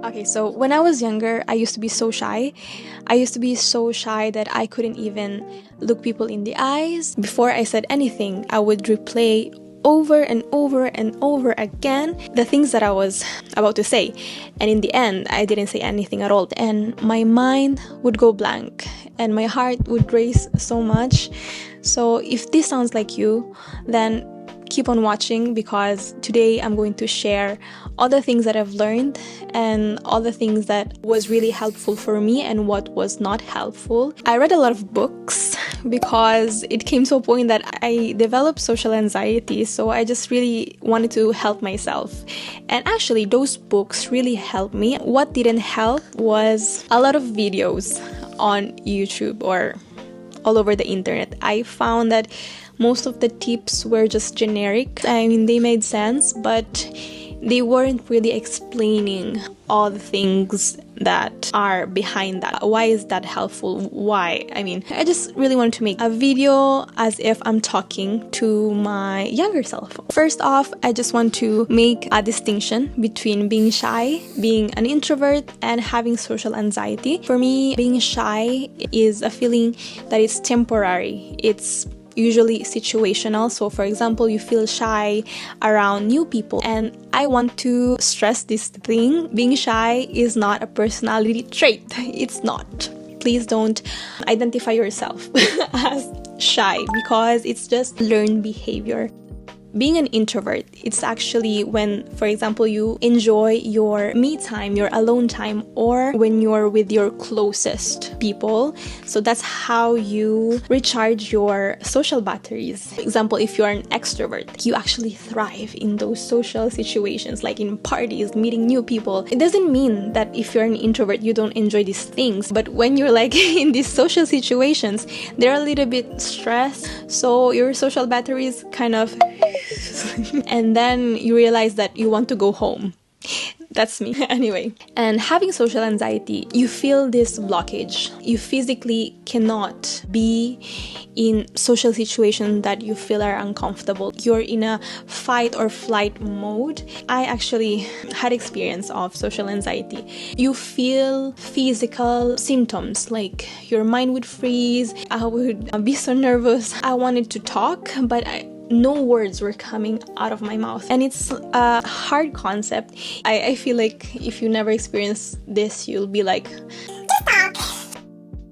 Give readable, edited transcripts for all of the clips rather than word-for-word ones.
Okay, so when I was younger, I used to be so shy. I used to be so shy that I couldn't even look people in the eyes. Before I said anything, I would replay over and over and over again the things that I was about to say. And in the end, I didn't say anything at all. And my mind would go blank and my heart would race so much. So if this sounds like you, then keep on watching, because today I'm going to share all the things that I've learned and all the things that was really helpful for me and what was not helpful. I read a lot of books because it came to a point that I developed social anxiety, so I just really wanted to help myself. And actually, those books really helped me. What didn't help was a lot of videos on YouTube or all over the internet. I found that most of the tips were just generic. I mean, they made sense, but they weren't really explaining all the things that are behind that. Why is that helpful? Why? I mean, I just really wanted to make a video as if I'm talking to my younger self. First off, I just want to make a distinction between being shy, being an introvert, and having social anxiety. For me, being shy is a feeling that is temporary. It's usually situational. So for example, you feel shy around new people, and I want to stress this thing. Being shy is not a personality trait. It's not. Please don't identify yourself as shy, because it's just learned behavior. Being an introvert, it's actually when, for example, you enjoy your me time, your alone time, or when you're with your closest people. So that's how you recharge your social batteries. For example, if you're an extrovert, you actually thrive in those social situations, like in parties, meeting new people. It doesn't mean that if you're an introvert, you don't enjoy these things. But when you're like in these social situations, they're a little bit stressed. So your social batteries kind of and then you realize that you want to go home. That's me. Anyway, and having social anxiety, you feel this blockage. You physically cannot be in social situations that you feel are uncomfortable. You're in a fight or flight mode. I actually had experience of social anxiety. You feel physical symptoms, like your mind would freeze. I would be so nervous. I wanted to talk, but no words were coming out of my mouth. And it's a hard concept. I feel like if you never experience this, you'll be like,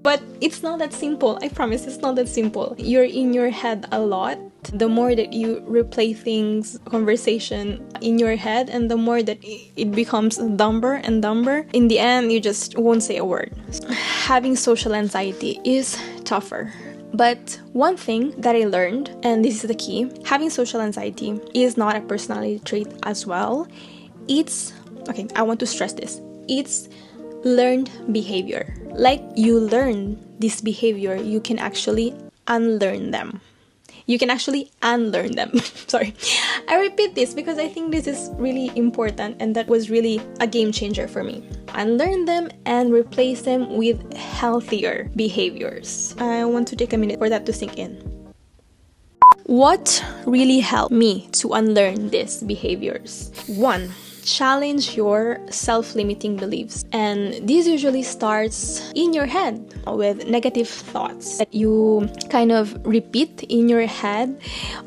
but it's not that simple. I promise, it's not that simple. You're in your head a lot. The more that you replay things, conversation in your head, and the more that it becomes dumber and dumber, in the end, you just won't say a word. Having social anxiety is tougher. But one thing that I learned, and this is the key, having social anxiety is not a personality trait as well. I want to stress this. It's learned behavior. Like you learn this behavior, you can actually unlearn them. Sorry. I repeat this because I think this is really important, and that was really a game changer for me. Unlearn them and replace them with healthier behaviors. I want to take a minute for that to sink in. What really helped me to unlearn these behaviors? 1. Challenge your self-limiting beliefs. And this usually starts in your head with negative thoughts that you kind of repeat in your head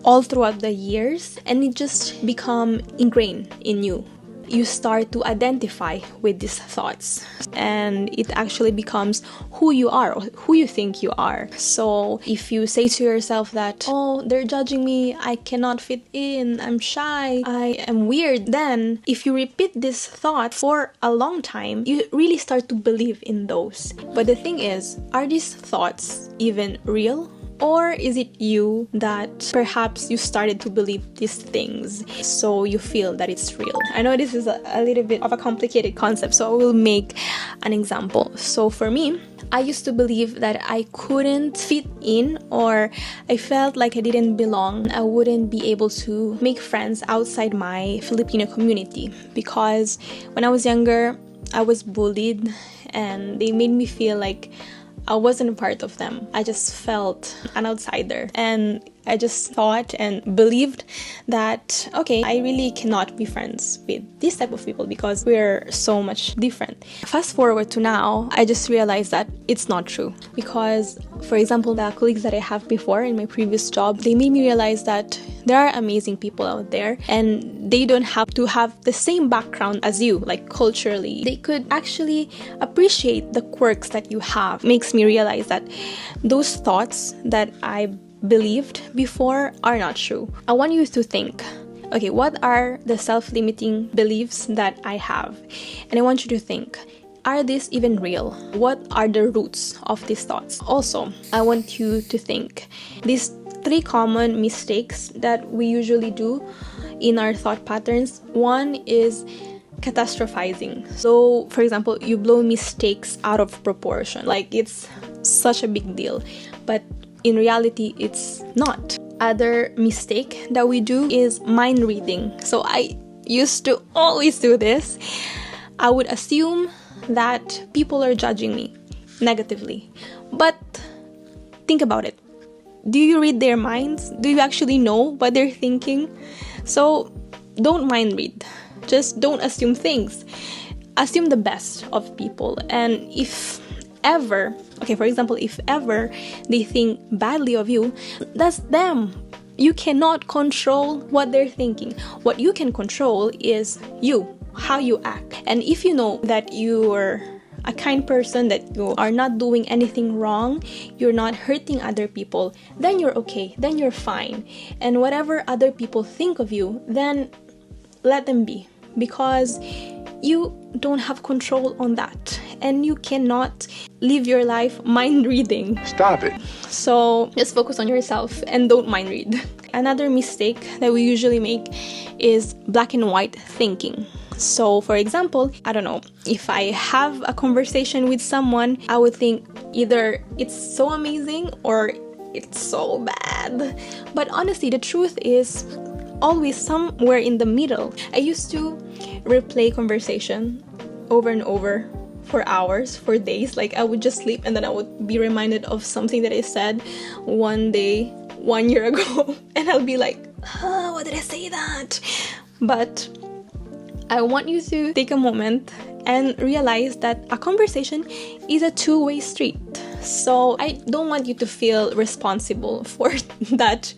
all throughout the years, and it just become ingrained in you. You start to identify with these thoughts, and it actually becomes who you are, or who you think you are. So if you say to yourself that, oh, they're judging me, I cannot fit in, I'm shy, I am weird, then if you repeat this thought for a long time, you really start to believe in those. But the thing is, are these thoughts even real? Or is it you that perhaps you started to believe these things, so you feel that it's real? I know this is a little bit of a complicated concept, so I will make an example. So for me, I used to believe that I couldn't fit in, or I felt like I didn't belong. I wouldn't be able to make friends outside my Filipino community, because when I was younger, I was bullied and they made me feel like I wasn't a part of them. I just felt an outsider. And I just thought and believed that, okay, I really cannot be friends with this type of people because we're so much different. Fast forward to now, I just realized that it's not true. Because, for example, the colleagues that I have before in my previous job, they made me realize that there are amazing people out there and they don't have to have the same background as you, like culturally. They could actually appreciate the quirks that you have. Makes me realize that those thoughts that I believed before are not true. I want you to think, okay, what are the self-limiting beliefs that I have? And I want you to think, are these even real? What are the roots of these thoughts? Also, I want you to think, these 3 common mistakes that we usually do in our thought patterns. One is catastrophizing. So, for example, you blow mistakes out of proportion. Like, it's such a big deal. But in reality, it's not. Other mistake that we do is mind reading. So I used to always do this. I would assume that people are judging me negatively. But think about it. Do you read their minds? Do you actually know what they're thinking? So don't mind read. Just don't assume things. Assume the best of people. And if ever, okay, for example, if ever they think badly of you, that's them. You cannot control what they're thinking. What you can control is you, how you act. And if you know that you're a kind person, that you are not doing anything wrong, you're not hurting other people, then you're okay, then you're fine. And whatever other people think of you, then let them be, because you don't have control on that, and you cannot live your life mind reading. Stop it. So just focus on yourself and don't mind read. Another mistake that we usually make is black and white thinking. So for example, I don't know, if I have a conversation with someone, I would think either it's so amazing or it's so bad. But honestly, the truth is always somewhere in the middle. I used to replay conversation over and over for hours, for days. Like, I would just sleep and then I would be reminded of something that I said one day, 1 year ago, and I'll be like, what did I say that? But I want you to take a moment and realize that a conversation is a two-way street. So I don't want you to feel responsible for that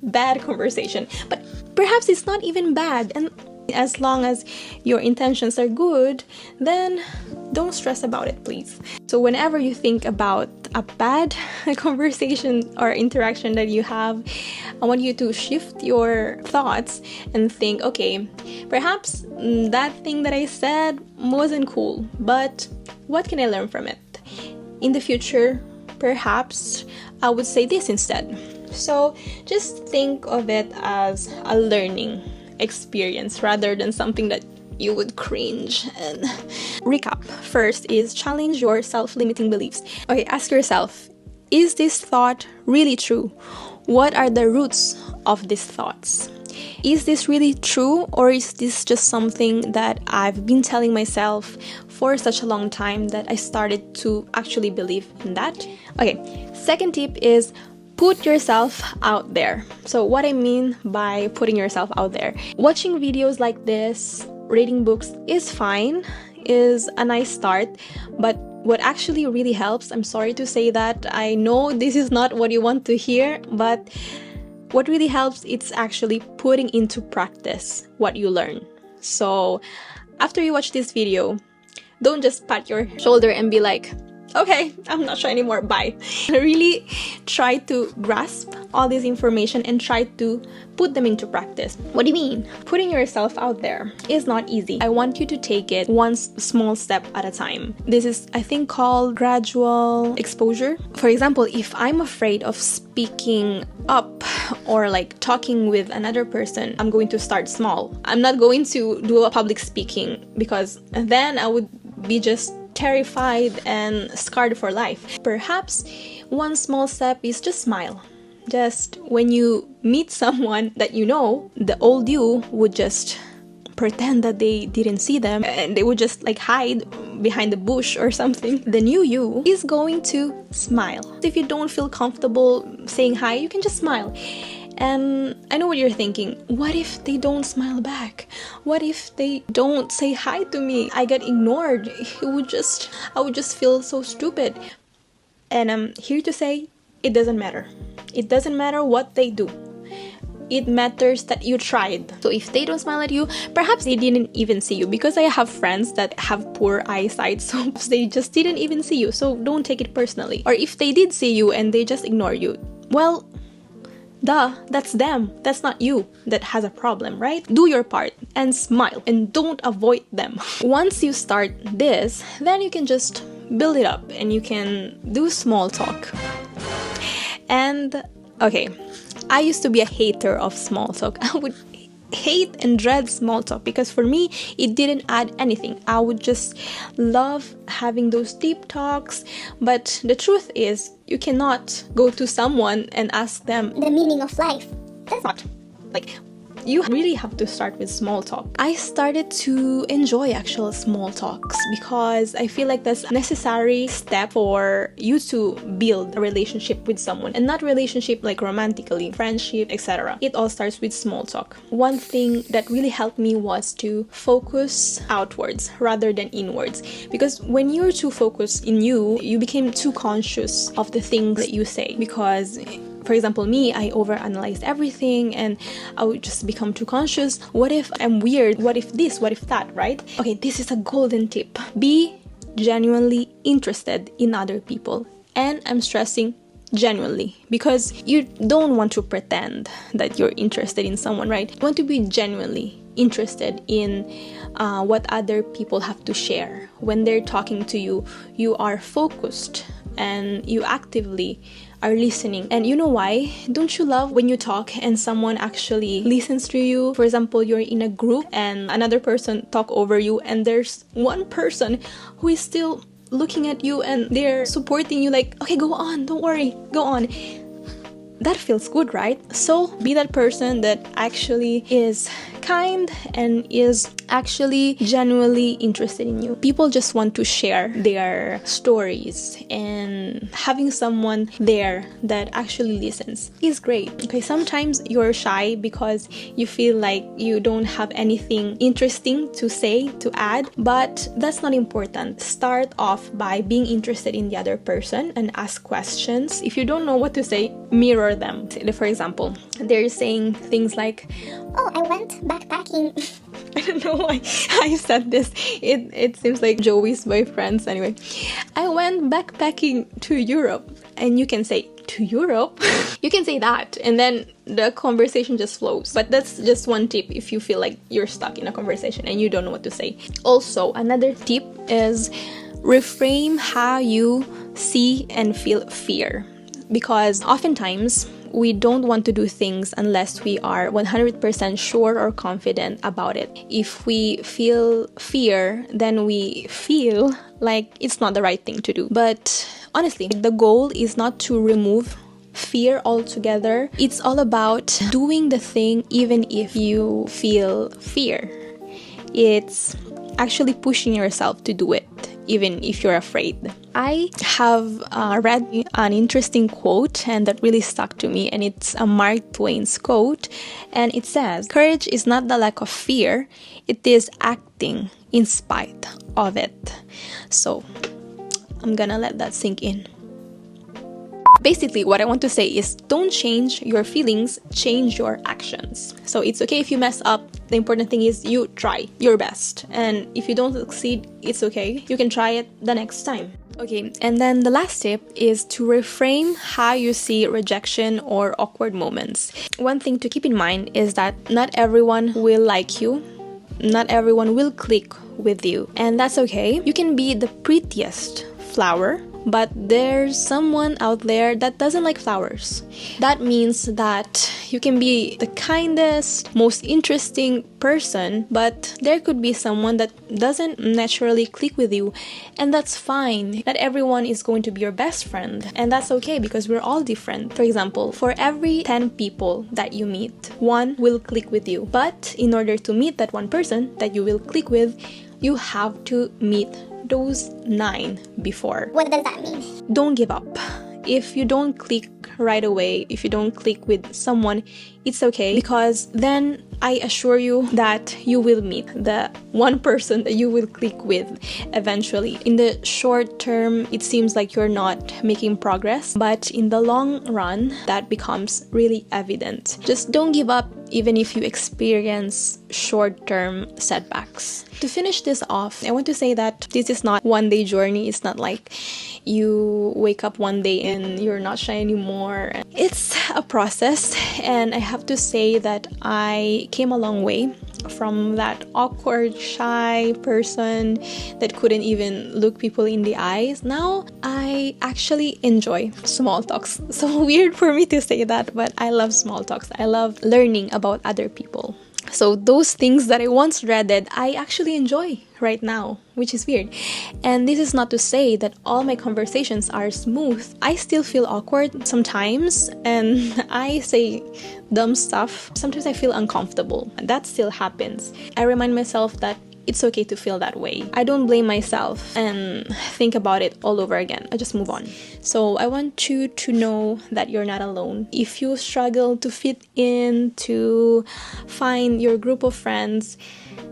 bad conversation. But perhaps it's not even bad, and as long as your intentions are good, then don't stress about it, please. So whenever you think about a bad conversation or interaction that you have, I want you to shift your thoughts and think, okay, perhaps that thing that I said wasn't cool, but what can I learn from it? In the future, perhaps I would say this instead. So just think of it as a learning experience rather than something that you would cringe. And recap. First is challenge your self-limiting beliefs. Okay, ask yourself, is this thought really true? What are the roots of these thoughts? Is this really true, or is this just something that I've been telling myself for such a long time that I started to actually believe in that? Okay, second tip is put yourself out there. So what I mean by putting yourself out there, watching videos like this, reading books is fine, is a nice start, but what actually really helps, I'm sorry to say that, I know this is not what you want to hear, but what really helps, it's actually putting into practice what you learn. So after you watch this video, don't just pat your shoulder and be like, okay, I'm not sure anymore, bye. Really try to grasp all this information and try to put them into practice. What do you mean? Putting yourself out there is not easy. I want you to take it one small step at a time. This is, I think, called gradual exposure. For example, if I'm afraid of speaking up or like talking with another person, I'm going to start small. I'm not going to do a public speaking, because then I would be just terrified and scarred for life. Perhaps one small step is just smile. Just when you meet someone that you know, the old you would just pretend that they didn't see them and they would just like hide behind the bush or something. The new you is going to smile. If you don't feel comfortable saying hi, you can just smile. And I know what you're thinking. What if they don't smile back? What if they don't say hi to me? I get ignored. I would just feel so stupid. And I'm here to say, it doesn't matter. It doesn't matter what they do. It matters that you tried. So if they don't smile at you, perhaps they didn't even see you, because I have friends that have poor eyesight, so they just didn't even see you. So don't take it personally. Or if they did see you and they just ignore you, well, duh, that's them. That's not you that has a problem, right? Do your part and smile and don't avoid them. Once you start this, then you can just build it up and you can do small talk. And okay, I used to be a hater of small talk. I would hate and dread small talk because for me, it didn't add anything. I would just love having those deep talks. But the truth is, you cannot go to someone and ask them the meaning of life. That's not like, you really have to start with small talk. I started to enjoy actual small talks because I feel like that's a necessary step for you to build a relationship with someone, and not relationship like romantically, friendship, etc. It all starts with small talk. One thing that really helped me was to focus outwards rather than inwards, because when you're too focused in you became too conscious of the things that you say. Because for example, me, I overanalyzed everything and I would just become too conscious. What if I'm weird? What if this? What if that, right? Okay, this is a golden tip. Be genuinely interested in other people. And I'm stressing genuinely, because you don't want to pretend that you're interested in someone, right? You want to be genuinely interested in what other people have to share. When they're talking to you, you are focused and you actively are listening. And you know why? Don't you love when you talk and someone actually listens to you? For example, you're in a group and another person talk over you, and there's one person who is still looking at you and they're supporting you, like, okay, go on, don't worry, go on. That feels good, right? So be that person that actually is kind and is actually genuinely interested in you. People just want to share their stories, and having someone there that actually listens is great. Okay, sometimes you're shy because you feel like you don't have anything interesting to say, to add, but that's not important. Start off by being interested in the other person and ask questions. If you don't know what to say, mirror them. For example, they're saying things like, oh, I went backpacking. I don't know why I said this. It seems like Joey's boyfriends. Anyway, I went backpacking to Europe. And you can say, to Europe? You can say that, and then the conversation just flows. But that's just one tip if you feel like you're stuck in a conversation and you don't know what to say. Also, another tip is reframe how you see and feel fear. Because oftentimes, we don't want to do things unless we are 100% sure or confident about it. If we feel fear, then we feel like it's not the right thing to do. But honestly, the goal is not to remove fear altogether. It's all about doing the thing even if you feel fear. It's actually pushing yourself to do it, even if you're afraid. I have read an interesting quote, and that really stuck to me, and it's a Mark Twain's quote, and it says, "Courage is not the lack of fear, it is acting in spite of it." So, I'm gonna let that sink in. Basically, what I want to say is, don't change your feelings, change your actions. So it's okay if you mess up. The important thing is you try your best. And if you don't succeed, it's okay. You can try it the next time. Okay, and then the last tip is to reframe how you see rejection or awkward moments. One thing to keep in mind is that not everyone will like you. Not everyone will click with you. And that's okay. You can be the prettiest flower but there's someone out there that doesn't like flowers. That means that you can be the kindest, most interesting person, but there could be someone that doesn't naturally click with you, and that's fine. Not everyone is going to be your best friend, and that's okay because we're all different. For example, for every 10 people that you meet, one will click with you. But in order to meet that one person that you will click with, you have to meet those 9 before. What does that mean? Don't give up. If you don't click right away, if you don't click with someone, it's okay, because then I assure you that you will meet the one person that you will click with eventually. In the short term, it seems like you're not making progress, but in the long run, that becomes really evident. Just don't give up even if you experience short-term setbacks. To finish this off, I want to say that this is not one-day journey. It's not like you wake up one day and you're not shy anymore. It's a process, and I have to say that I came a long way from that awkward, shy person that couldn't even look people in the eyes. Now I actually enjoy small talks. So weird for me to say that, but I love small talks. I love learning about other people. So those things that I once dreaded, I actually enjoy right now, which is weird. And this is not to say that all my conversations are smooth. I still feel awkward sometimes, and I say dumb stuff. Sometimes I feel uncomfortable. That still happens. I remind myself that it's okay to feel that way. I don't blame myself and think about it all over again. I just move on. So I want you to know that you're not alone. If you struggle to fit in, to find your group of friends,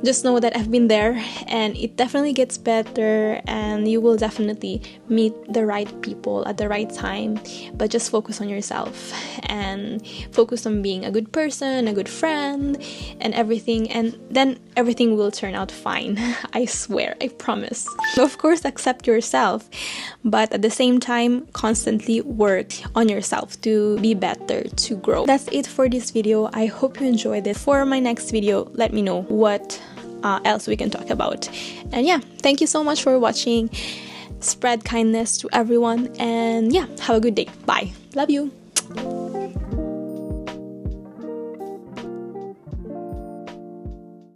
just know that I've been there, and it definitely gets better, and you will definitely meet the right people at the right time. But just focus on yourself and focus on being a good person, a good friend, and everything, and then everything will turn out fine. I swear, I promise. Of course, accept yourself, but at the same time, constantly work on yourself to be better, to grow. That's it for this video. I hope you enjoyed it. For my next video, let me know what else we can talk about. And yeah, thank you so much for watching. Spread kindness to everyone, and yeah, have a good day. Bye. Love you.